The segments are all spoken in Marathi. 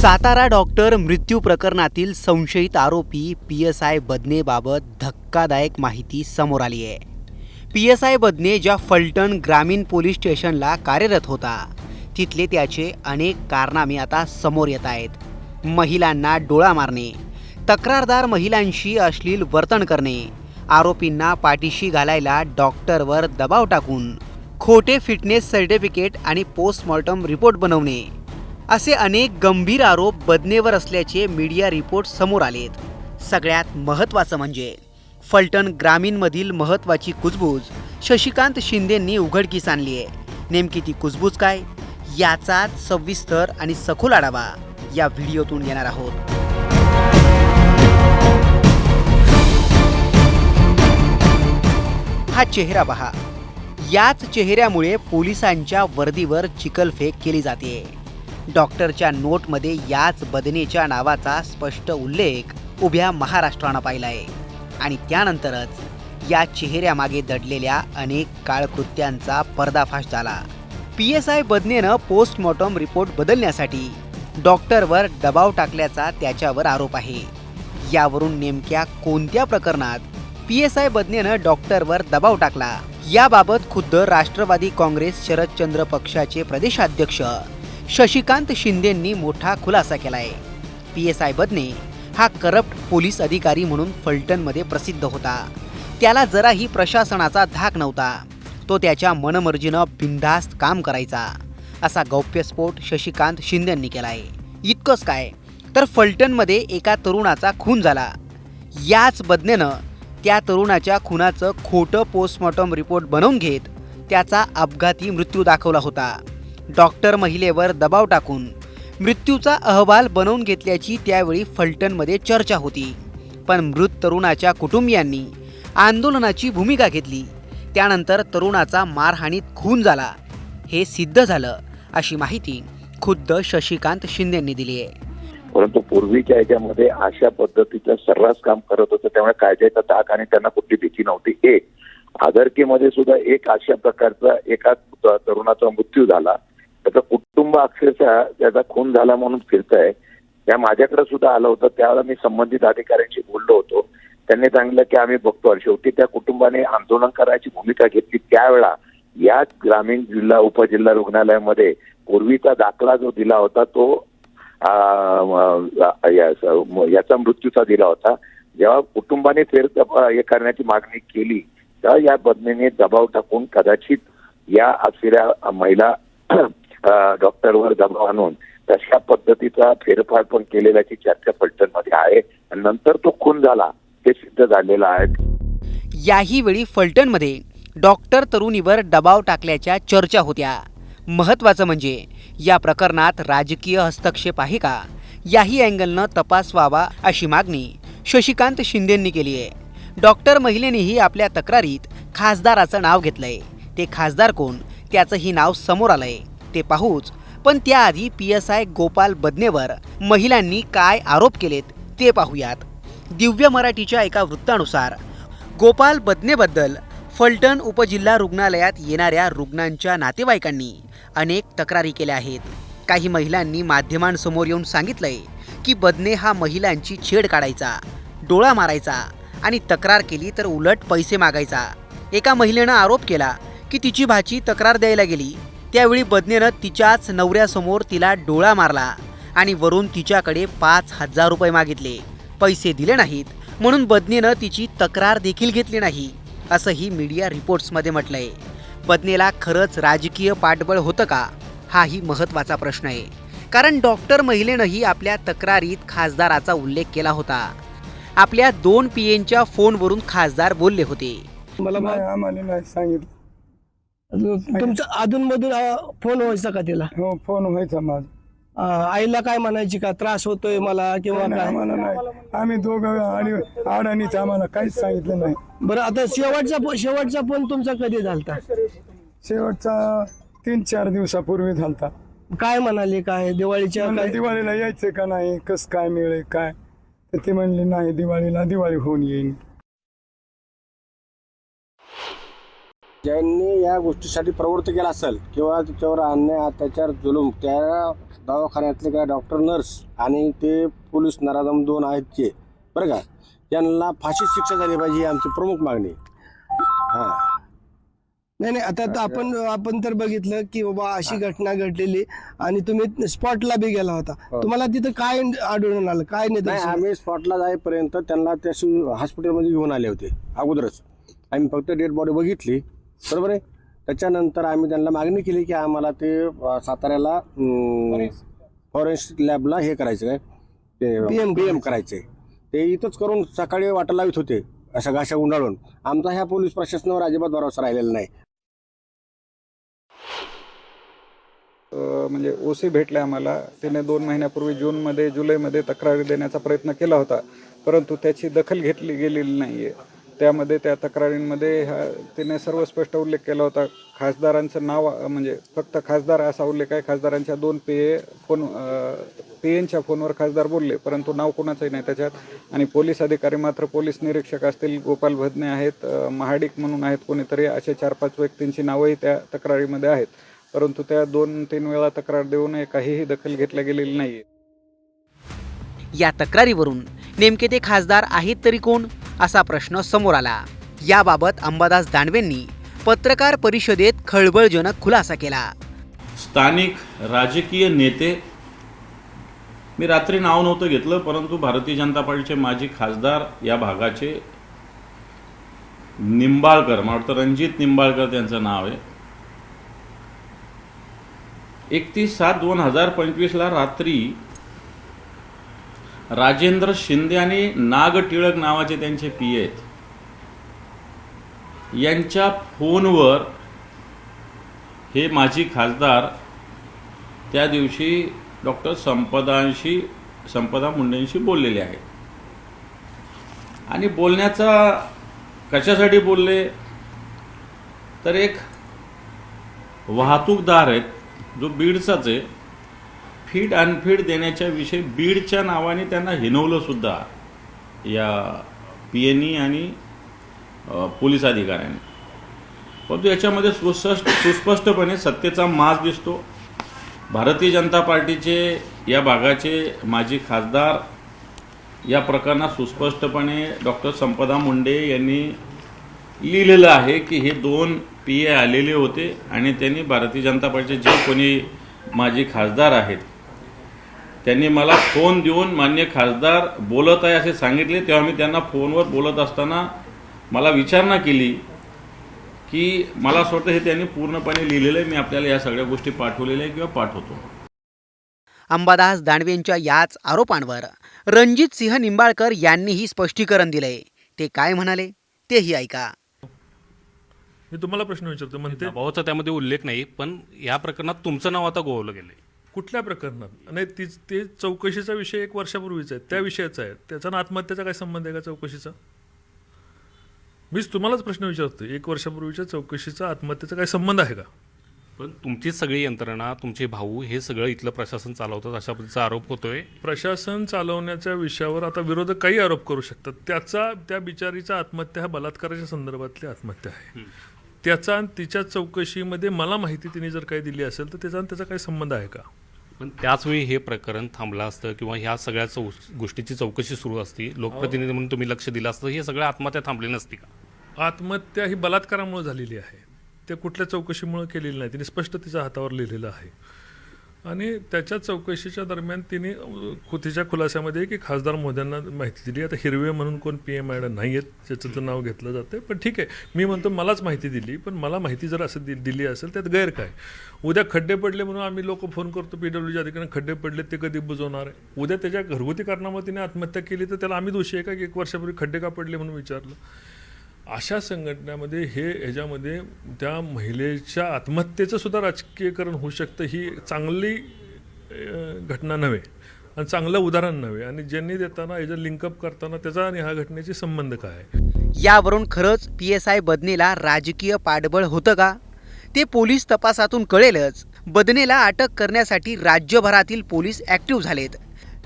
सातारा डॉक्टर मृत्यू प्रकरणातील संशयित आरोपी PSI बदनेबाबत धक्कादायक माहिती समोर आली आहे। PSI बदने ज्या फलटण ग्रामीण पोलीस स्टेशनला कार्यरत होता तिथले त्याचे अनेक कारनामे आता समोर येत आहेत। महिलांना डोळा मारणे, तक्रारदार महिलांशी अश्लील वर्तन करणे, आरोपींना पाठीशी घालायला डॉक्टरवर दबाव टाकून खोटे फिटनेस सर्टिफिकेट आणि पोस्टमॉर्टम रिपोर्ट बनवणे असे अनेक गंभीर आरोप बदनेवर असल्याचे मीडिया रिपोर्ट समोर आलेत। सगळ्यात महत्त्वाचं म्हणजे फलटण ग्रामीणमधील महत्त्वाची कुजबूज शशिकांत शिंदेंनी उघडकीस आणली आहे। नेमकी ती कुजबूज काय, याचाच सविस्तर आणि सखोल आढावा या व्हिडिओतून घेणार आहोत। हा चेहरा पहा, याच चेहऱ्यामुळे पोलिसांच्या वर्दीवर चिखलफेक केली जाते। डॉक्टरच्या नोटमध्ये याच बदनेच्या नावाचा स्पष्ट उल्लेख उभ्या महाराष्ट्रानं पाहिलाय आणि त्यानंतरच या चेहऱ्यामागे दडलेल्या अनेक काळकृत्यांचा पर्दाफाश झाला। PSI बदनेनं पोस्टमॉर्टम रिपोर्ट बदलण्यासाठी डॉक्टरवर दबाव टाकल्याचा त्याच्यावर आरोप आहे। यावरून नेमक्या कोणत्या प्रकरणात PSI बदनेनं डॉक्टरवर दबाव टाकला याबाबत खुद्द राष्ट्रवादी काँग्रेस शरदचंद्र पक्षाचे प्रदेशाध्यक्ष शशिकांत शिंदेंनी मोठा खुलासा केलाय। PSI बदने हा करप्ट पोलीस अधिकारी म्हणून फलटणमध्ये प्रसिद्ध होता। त्याला जराही प्रशासनाचा धाक नव्हता। तो त्याच्या मनमर्जीनं बिनधास्त काम करायचा असा गौप्यस्फोट शशिकांत शिंदेंनी केलाय। इतकंच काय तर फलटणमध्ये एका तरुणाचा खून झाला। याच बदनेनं त्या तरुणाच्या खुनाचं खोटं पोस्टमॉर्टम रिपोर्ट बनवून घेत त्याचा अपघाती मृत्यू दाखवला होता। डॉक्टर महिलेवर दबाव टाकून मृत्यूचा अहवाल बनवून घेतल्याची त्यावेळी फलटणमध्ये चर्चा होती। पण मृत तरुणाच्या कुटुंबियांनी आंदोलनाची भूमिका घेतली। त्यानंतर तरुणाचा मारहाणीत खून झाला हे सिद्ध झालं अशी माहिती खुद्द शशिकांत शिंदेंनी दिली आहे। परंतु पूर्वीच्या याच्यामध्ये अशा पद्धतीचं सर्रास काम करत होतं, त्यामुळे कायद्याचा धाक आणि त्यांना कुठली भीती नव्हती। एक आदरकीमध्ये सुद्धा एक अशा प्रकारचा एका तरुणाचा मृत्यू झाला, त्याचं कुटुंब अक्षरशः त्याचा खून झाला म्हणून फिरतंय। त्या माझ्याकडे सुद्धा आलं होतं, त्यावेळेला मी संबंधित अधिकाऱ्यांशी बोललो होतो। त्यांनी सांगितलं की आम्ही बघतो। शेवटी त्या कुटुंबाने आंदोलन करायची भूमिका घेतली। त्यावेळेला याच ग्रामीण जिल्हा उपजिल्हा रुग्णालयामध्ये पूर्वीचा दाखला जो दिला होता तो याचा मृत्यूचा दिला होता। जेव्हा कुटुंबाने हे करण्याची मागणी केली तेव्हा या बदनेने दबाव टाकून कदाचित या असिऱ्या महिला डॉक्टरवर दबाव आणून तशा पद्धतीचा फेरफार पण केलेल्याची चर्चा फलटणमध्ये आहे आणि नंतर तो खून झाला हे सिद्ध झालेला आहे। याही वेळी फलटणमध्ये डॉक्टर तरुणीवर दबाव टाकल्याच्या चर्चा होत्या। महत्त्वाचं म्हणजे या प्रकरणात राजकीय हस्तक्षेप आहे का याही अँगलनं तपास व्हावा अशी मागणी शशिकांत शिंदेंनी केली आहे। डॉक्टर महिलेनेही आपल्या तक्रारीत खासदाराचं नाव घेतलंय। ते खासदार कोण त्याचंही नाव समोर आलंय ते पाहूच, पण त्याआधी PSI गोपाल बदनेवर महिलांनी काय आरोप केलेत ते पाहूयात। दिव्य मराठीच्या एका वृत्तानुसार गोपाल बदनेबद्दल फलटण उपजिल्हा रुग्णालयात येणाऱ्या रुग्णांच्या नातेवाईकांनी अनेक तक्रारी केल्या आहेत। काही महिलांनी माध्यमांसमोर येऊन सांगितलंय की बदने हा महिलांची छेड काढायचा, डोळा मारायचा आणि तक्रार केली तर उलट पैसे मागायचा। एका महिलेनं आरोप केला की तिची भाची तक्रार द्यायला गेली त्यावेळी बदनेनं तिच्याच नवऱ्यासमोर तिला डोळा मारला आणि वरून तिच्याकडे 5,000 रुपये मागितले। पैसे दिले नाहीत म्हणून बदनेनं तिची तक्रार देखील घेतली नाही असंही मीडिया रिपोर्ट्समध्ये म्हटलंय। बदनेला खरंच राजकीय पाठबळ होतं का हाही महत्त्वाचा प्रश्न आहे, कारण डॉक्टर महिलेनंही आपल्या तक्रारीत खासदाराचा उल्लेख केला होता। आपल्या 2 PNच्या फोनवरून खासदार बोलले होते। मला आम्हाला नाही सांगितलं। तुमचं अधूनमधून फोन व्हायचा का तिला? हो, फोन व्हायचा माझा। आईला काय म्हणायची का त्रास होतोय मला किंवा काय? आम्हाला नाही, आम्ही दोघं आणि अडाणीच, आम्हाला काहीच सांगितलं नाही। बरं, आता शेवटचा फोन तुमचा कधी झालता? शेवटचा 3-4 दिवसापूर्वी झालता। काय म्हणाले, काय दिवाळीच्या दिवाळीला यायचं का नाही, कस काय मिळेल काय, तर ते म्हणले नाही दिवाळी होऊन येईल। ज्यांनी या गोष्टीसाठी प्रवृत्त केला असेल किंवा त्याच्यावर अन्याय अत्याचार जुलूम त्या दवाखान्यातले काय डॉक्टर नर्स आणि ते पोलीस नराधम 2 आहेत ते बरं का, त्यांना फाशी शिक्षा झाली पाहिजे ही आमची प्रमुख मागणी आहे. हां नाही आता आपण तर बघितलं की बाबा अशी घटना घडलेली आणि तुम्ही स्पॉटला बी गेला होता. तुम्हाला तिथं काय आढळून आलं, काय नाही, नाही? आम्ही स्पॉटला जाईपर्यंत त्यांना त्या हॉस्पिटलमध्ये घेऊन आले होते अगोदरच. आम्ही फक्त डेड बॉडी बघितली, बरोबर आहे. त्याच्यानंतर आम्ही त्यांना मागणी केली की आम्हाला ते साताऱ्याला फॉरेन्सिक लॅबला हे करायचं काय ते PM करायचे. ते इथंच करून सकाळी वाटा लावित होते अशा घाशा गुंडाळून. आमचा ह्या पोलीस प्रशासनावर अजिबात भरोसा राहिलेला नाही. म्हणजे ओसी भेटले आम्हाला. तिने 2 महिन्यापूर्वी जुलैमध्ये तक्रारी देण्याचा प्रयत्न केला होता, परंतु त्याची दखल घेतली गेलेली नाही आहे. त्यामध्ये त्या तक्रारींमध्ये तिने सर्व स्पष्ट उल्लेख केला होता. खासदारांचं नाव म्हणजे फक्त खासदार असा उल्लेख आहे. खासदारांच्या 2 PAंच्या फोनवर खासदार बोलले, परंतु नाव कोणाचंही नाही त्याच्यात. आणि पोलीस अधिकारी मात्र पोलीस निरीक्षक असतील, गोपाल भदने आहेत, महाडिक म्हणून आहेत कोणीतरी, असे 4-5 व्यक्तींची नावंही त्या तक्रारीमध्ये आहेत. परंतु त्या 2-3 वेळा तक्रार देऊनही काहीही दखल घेतल्या गेलेली नाही. या तक्रारीवरून नेमके ते खासदार आहेत तरी कोण, असा प्रश्न समोर आला. याबाबत अंबादास दानवेंनी पत्रकार परिषदेत खळबळजनक खुलासा केला. स्थानिक राजकीय नेते, मी रात्री नाव नव्हतं घेतलं, परंतु भारतीय जनता पार्टीचे माजी खासदार या भागाचे निंबाळकर, मला वाटतं रणजित निंबाळकर त्यांचं नाव आहे, 31/7/2025 रात्री राजेंद्र शिंदे आणि नाग टिळक नावाचे त्यांचे PA आहेत, यांच्या फोनवर हे माजी खासदार त्या दिवशी डॉक्टर संपदा मुंडेंशी बोललेले आहेत. आणि बोलण्याचा कशासाठी बोलले तर एक वाहतूकदार आहेत जो बीडचाच आहे, फीड अनफीड देण्याच्या विषयी बीडच्या नावाने त्यांना हिनवलं सुद्धा या PAंनी आणि पोलीस अधिकाऱ्यांनी. परंतु याच्यामध्ये सुस्पष्टपणे सत्तेचा माज दिसतो. भारतीय जनता पार्टीचे या भागाचे माजी खासदार या प्रकरणात सुस्पष्टपणे डॉक्टर संपदा मुंडे यांनी लिहिलेलं आहे की हे 2 PA आलेले होते आणि त्यांनी भारतीय जनता पार्टीचे जे कोणी माजी खासदार आहेत त्यांनी मला फोन देऊन मान्य खासदार बोलत आहे असे सांगितले. तेव्हा मी त्यांना फोनवर बोलत असताना मला विचारणा केली की मला असं वाटतं हे त्यांनी पूर्णपणे लिहिलेलं आहे. मी आपल्याला या सगळ्या गोष्टी पाठवलेल्या आहे किंवा पाठवतो. अंबादास दानवेंच्या याच आरोपांवर रणजित सिंह निंबाळकर यांनीही स्पष्टीकरण दिलंय. ते काय म्हणाले तेही ऐका. मी तुम्हाला प्रश्न विचारतो. म्हणते भावाचा त्यामध्ये उल्लेख नाही, पण या प्रकरणात तुमचं नाव आता गोवलं गेलंय. कुठल्या प्रकरणात? नाही, ते चौकशीचा विषय 1 वर्षापूर्वीचा आहे, त्या विषयाचा आहे. त्याचा आत्महत्येचा काय संबंध आहे का चौकशीचा? मीच तुम्हालाच प्रश्न विचारतो, 1 वर्षापूर्वीच्या चौकशीचा आत्महत्येचा काय संबंध आहे का? पण तुमची सगळी यंत्रणा, तुमचे भाऊ हे सगळं इथलं प्रशासन चालवतात अशा पद्धतीचा आरोप होतोय. प्रशासन चालवण्याच्या विषयावर आता विरोधक काही आरोप करू शकतात. त्या बिचारीचा आत्महत्या हा बलात्काराच्या संदर्भातली आत्महत्या आहे. त्याचा आणि तिच्या चौकशीमध्ये मला माहिती तिने जर काही दिली असेल तर त्याचा काही संबंध आहे का? पण त्याचवेळी हे प्रकरण थांबलं असतं किंवा ह्या सगळ्या गोष्टीची चौकशी सुरू असती, लोकप्रतिनिधी म्हणून तुम्ही लक्ष दिलं असतं, हे सगळं आत्महत्या थांबली नसती का? आत्महत्या ही बलात्कारामुळे झालेली आहे, ते कुठल्या चौकशीमुळे केलेली नाही. तिने स्पष्ट तिच्या हातावर लिहिलेलं आहे. आणि त्याच्या चौकशीच्या दरम्यान तिने तिच्या खुलासामध्ये की खासदार मोद्यांना माहिती दिली. आता हिरवे म्हणून कोण PM मॅडम नाही आहेत ज्याचं नाव घेतलं जातं, पण ठीक आहे, मी म्हणतो मलाच माहिती दिली. पण मला माहिती जर असं दिली असेल त्यात गैर काय? उद्या खड्डे पडले म्हणून आम्ही लोक फोन करतो PWG अधिकाऱ्यांना, खड्डे पडले ते कधी बुजवणार आहे? उद्या त्याच्या घरगुती कारणामुळे तिने आत्महत्या केली तर त्याला आम्ही दोषी आहे का की 1 वर्षापूर्वी खड्डे का पडले म्हणून विचारलं? अशा संघटनेमध्ये ह्याच्यामध्ये त्या महिलेच्या आत्महत्येचं सुद्धा राजकीयकरण होऊ शकतं. ही चांगली घटना नव्हे आणि चांगलं उदाहरण नव्हे. आणि ज्यांनी देताना ह्याचं लिंकअप करताना त्याचा आणि ह्या घटनेची संबंध काय आहे? यावरून खरंच PSI बदनेला राजकीय पाठबळ होतं का ते पोलीस तपासातून कळेलच. बदनेला अटक करण्यासाठी राज्यभरातील पोलीस ॲक्टिव्ह झालेत.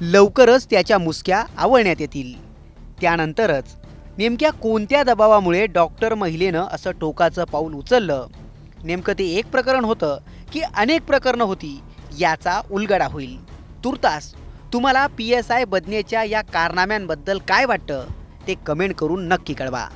लवकरच त्याच्या मुसक्या आवळण्यात येतील. त्यानंतरच नेमक्या कोणत्या दबावामुळे डॉक्टर महिलेनं असं टोकाचं पाऊल उचललं, नेमकं ते एक प्रकरण होतं की अनेक प्रकरणं होती, याचा उलगडा होईल. तुर्तास तुम्हाला PSI बदनेच्या या कारनाम्यांबद्दल काय वाटतं ते कमेंट करून नक्की कळवा.